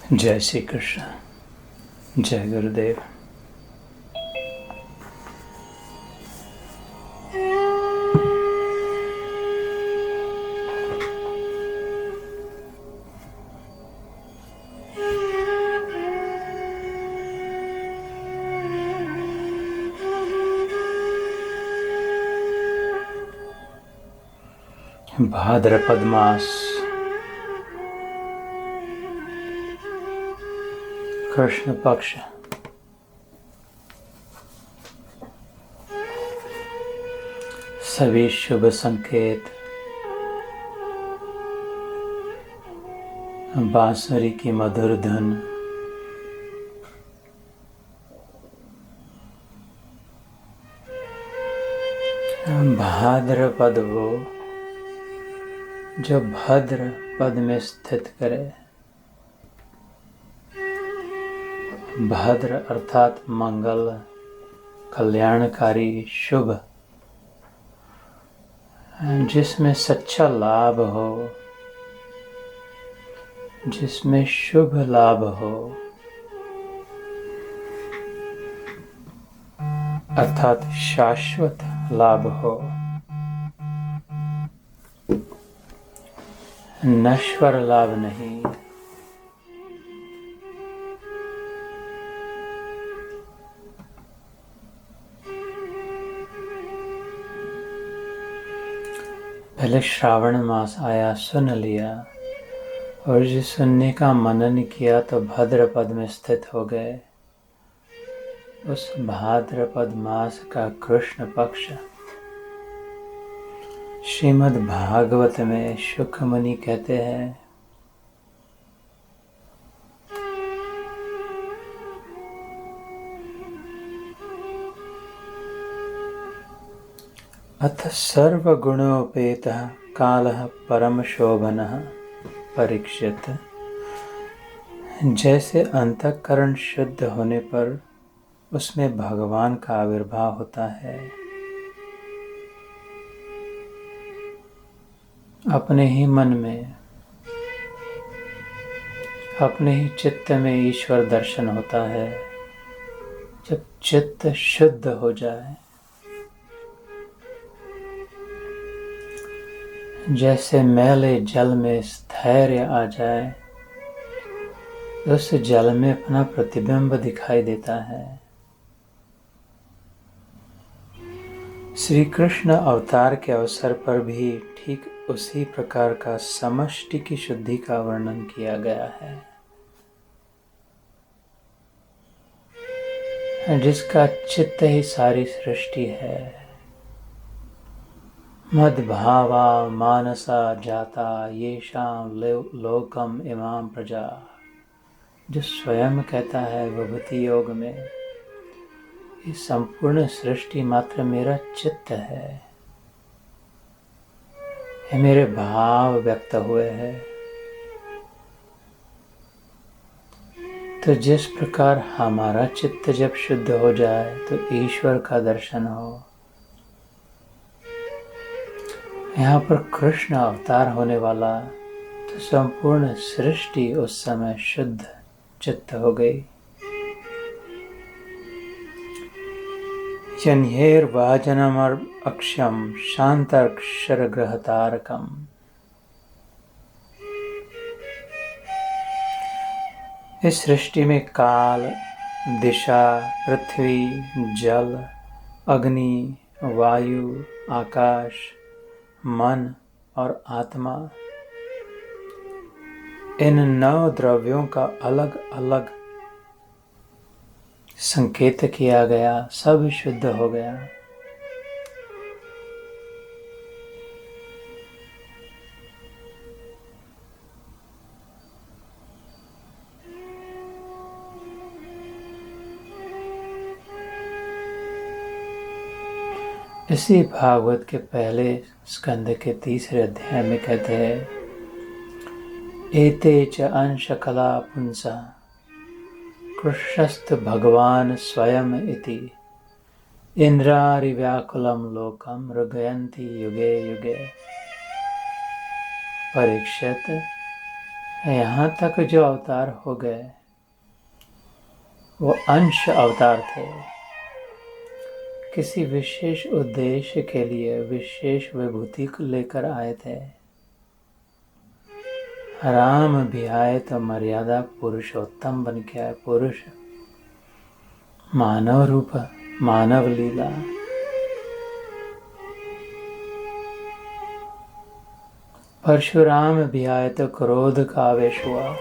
जय श्री कृष्ण। जय गुरुदेव। भाद्रपद मास, कृष्ण पक्ष, सभी शुभ संकेत बांसुरी की मधुर धुन, भाद्रपद वो जो भद्र पद में स्थित करे। भद्र अर्थात मंगल, कल्याणकारी, शुभ, जिसमें सच्चा लाभ हो, जिसमें शुभ लाभ हो, अर्थात शाश्वत लाभ हो, नश्वर लाभ नहीं। पहले श्रावण मास आया, सुन लिया, और जो सुनने का मनन किया तो भाद्रपद में स्थित हो गए। उस भाद्रपद मास का कृष्ण पक्ष श्रीमद् भागवत में शुक मुनि कहते हैं, अथ सर्वगुणोपेतः कालः परम शोभनः परीक्षित। जैसे अंतःकरण शुद्ध होने पर उसमें भगवान का आविर्भाव होता है, अपने ही मन में, अपने ही चित्त में ईश्वर दर्शन होता है। जब चित्त शुद्ध हो जाए, जैसे मैले जल में स्थैर्य आ जाए, उस जल में अपना प्रतिबिंब दिखाई देता है। श्री कृष्ण अवतार के अवसर पर भी ठीक उसी प्रकार का समष्टि की शुद्धि का वर्णन किया गया है, जिसका चित्त ही सारी सृष्टि है। मद्भावा मानसा जाता येषां लोकम इमाम प्रजा, जो स्वयं कहता है विभूति योग में, ये संपूर्ण सृष्टि मात्र मेरा चित्त है, ये मेरे भाव व्यक्त हुए हैं। तो जिस प्रकार हमारा चित्त जब शुद्ध हो जाए तो ईश्वर का दर्शन हो। यहाँ पर कृष्ण अवतार होने वाला, तो संपूर्ण सृष्टि उस समय शुद्ध चित्त हो गई। जन्यैर्वाजनमर अक्षम शांताक्षर ग्रहतारकम। इस सृष्टि में काल, दिशा, पृथ्वी, जल, अग्नि, वायु, आकाश, मन और आत्मा, इन 9 द्रव्यों का अलग अलग संकेत किया गया, सब शुद्ध हो गया। इसी भागवत के पहले स्कंद के 3रे अध्याय में कहते हैं, एते च अंश कला पुंसा कृष्णस्त भगवान स्वयं इति इंद्रारि व्याकुलम लोकम रुगयन्ति युगे युगे। परीक्षित, यहाँ तक जो अवतार हो गए वो अंश अवतार थे, किसी विशेष उद्देश्य के लिए विशेष विभूति को लेकर आए थे। राम भी आए तो मर्यादा पुरुषोत्तम बन के आए, पुरुष मानव रूप, मानव लीला। परशुराम भी आए तो क्रोध का आवेश हुआ।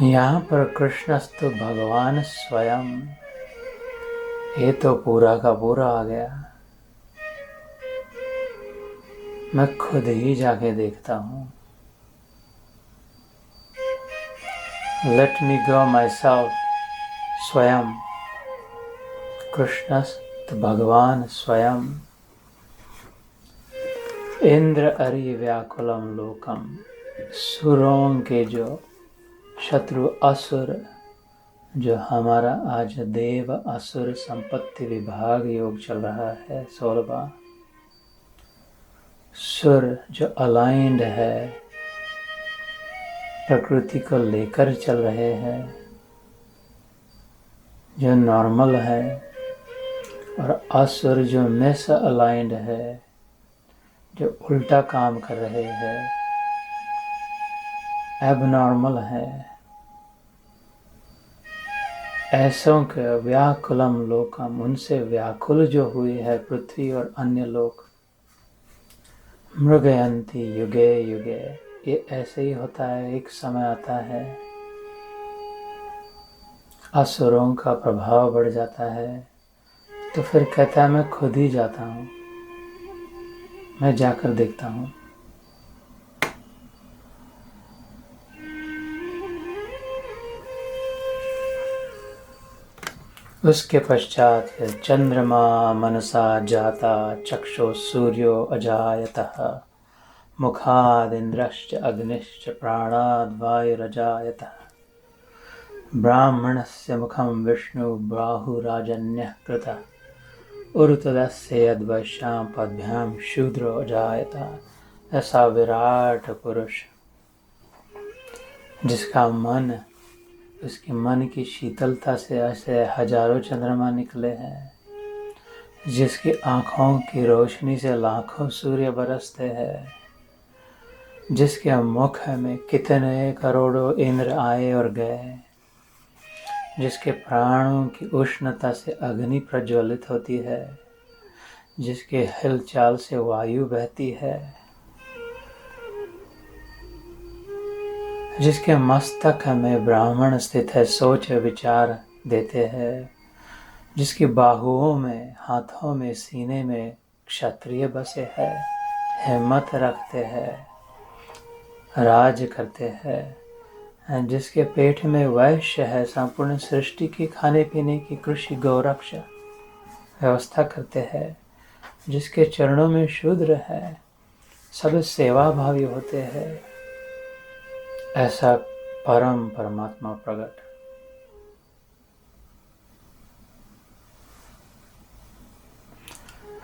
यहाँ पर कृष्णस्तु भगवान स्वयं, ये तो पूरा का पूरा आ गया। मैं खुद ही जाके देखता हूँ। Let me go my self स्वयं, कृष्णस्तु भगवान स्वयं। इंद्र अरि व्याकुलम लोकम, सुरों के जो शत्रु असुर, जो हमारा आज देव असुर संपत्ति विभाग योग चल रहा है 16वां। सुर जो अलाइंड है, प्रकृति को लेकर चल रहे हैं, जो नॉर्मल है, और असुर जो मिस अलाइंड है, जो उल्टा काम कर रहे हैं, एबनॉर्मल है। ऐसों के व्याकुलम लोकम, उनसे व्याकुल जो हुई है पृथ्वी और अन्य लोक। मृगयंती युगे युगे, ये ऐसे ही होता है। एक समय आता है असुरों का प्रभाव बढ़ जाता है, तो फिर कहता है मैं खुद ही जाता हूँ, मैं जाकर देखता हूँ। उसके पश्चात फिर चंद्रमा मनसा जाता, चक्षु सूर्यो अजायतः, मुखादिन्द्रश्च अग्निश्च प्राणाद् वायुरजायतः, ब्राह्मणस्य मुखं विष्णु बाहुराजन्यः कृतः, उरुतदस्य यद्वश्यां पद्भ्यां शूद्रो अजायतः। ऐसा विराट पुरुष जिसका मन, उसके मन की शीतलता से ऐसे हजारों चंद्रमा निकले हैं, जिसकी आँखों की रोशनी से लाखों सूर्य बरसते हैं, जिसके मुख में कितने करोड़ों इंद्र आए और गए, जिसके प्राणों की उष्णता से अग्नि प्रज्वलित होती है, जिसके हिलचाल से वायु बहती है, जिसके मस्तक में ब्राह्मण स्थित है, सोच विचार देते हैं, जिसकी बाहुओं में, हाथों में, सीने में क्षत्रिय बसे हैं, हिम्मत रखते हैं, राज करते हैं, जिसके पेट में वैश्य है, संपूर्ण सृष्टि की खाने पीने की कृषि गौरक्ष व्यवस्था करते हैं, जिसके चरणों में शूद्र है, सब सेवा भावी होते हैं। ऐसा परम परमात्मा प्रकट।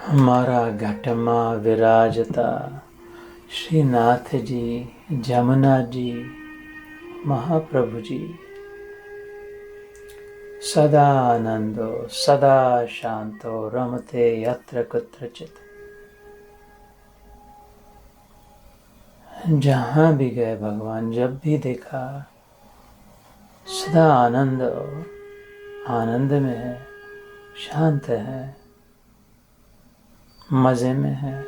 हमारा घटमा विराजता श्रीनाथ जी, जमुना जी, महाप्रभु जी, सदा आनंदो सदा शांतो रमते यत्र कुत्रचित। जहाँ भी गए भगवान, जब भी देखा सदा आनंद, आनंद में है, शांत है, मज़े में है,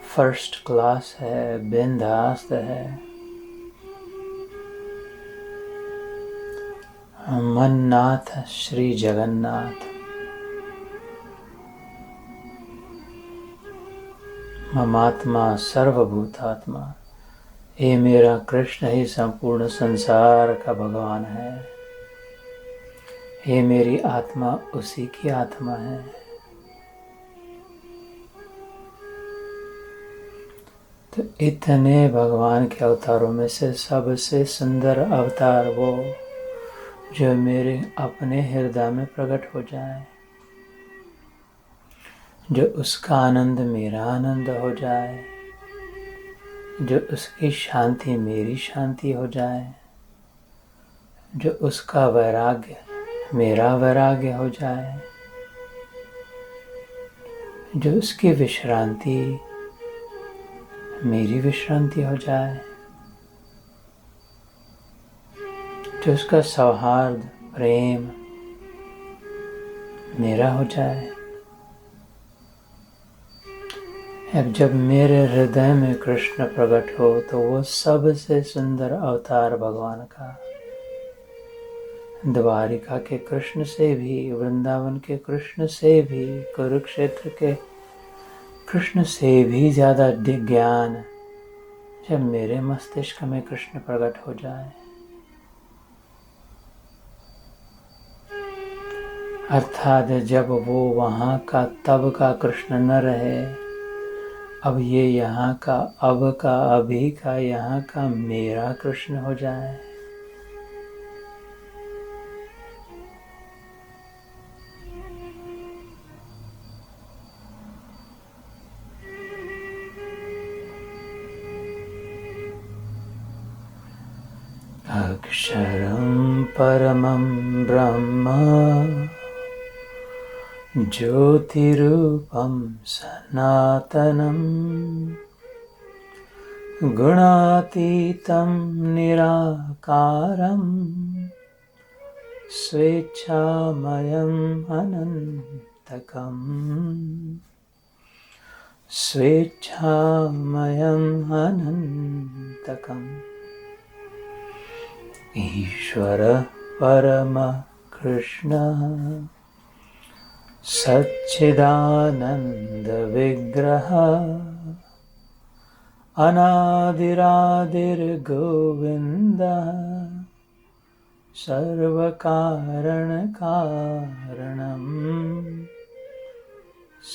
फर्स्ट क्लास है, बिंदास्त है। मननाथ श्री जगन्नाथ, ममात्मा सर्वभूतात्मा, ये मेरा कृष्ण ही संपूर्ण संसार का भगवान है। ये मेरी आत्मा उसी की आत्मा है। तो इतने भगवान के अवतारों में से सबसे सुंदर अवतार वो जो मेरे अपने हृदय में प्रकट हो जाए, जो उसका आनंद मेरा आनंद हो जाए, जो उसकी शांति मेरी शांति हो जाए, जो उसका वैराग्य मेरा वैराग्य हो जाए, जो उसकी विश्रांति मेरी विश्रांति हो जाए, जो उसका सौहार्द प्रेम मेरा हो जाए। अब जब मेरे हृदय में कृष्ण प्रकट हो तो वो सबसे सुंदर अवतार भगवान का, द्वारिका के कृष्ण से भी, वृंदावन के कृष्ण से भी, कुरुक्षेत्र के कृष्ण से भी ज़्यादा ज्ञान जब मेरे मस्तिष्क में कृष्ण प्रकट हो जाए, अर्थात जब वो वहाँ का तब का कृष्ण न रहे, अब ये यहाँ का, अब का, अभी का, यहाँ का मेरा कृष्ण हो जाए। अक्षरं परमं ब्रह्म ज्योतिरूपं सनातनं गुणातीतं निराकारं स्वेच्छामयम् अनन्तकम् स्वेच्छामयम् अनन्तकम्। ईश्वर परम कृष्ण सच्चिदानंद विग्रह अनादिरादिर गोविंद सर्वकारण कारणम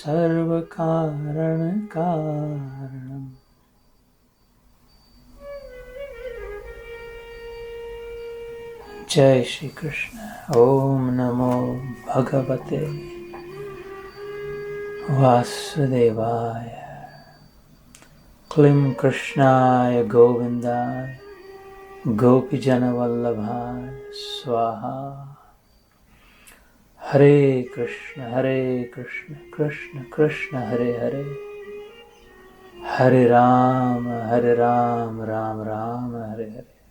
सर्वकारण कारणम। जय श्री कृष्ण। ओम नमो भगवते वासुदेवाय। क्लीं कृष्णाय गोविंदाय गोपीजनवल्लभाय स्वाहा। हरे कृष्ण कृष्ण कृष्ण हरे हरे, हरे राम राम राम हरे हरे।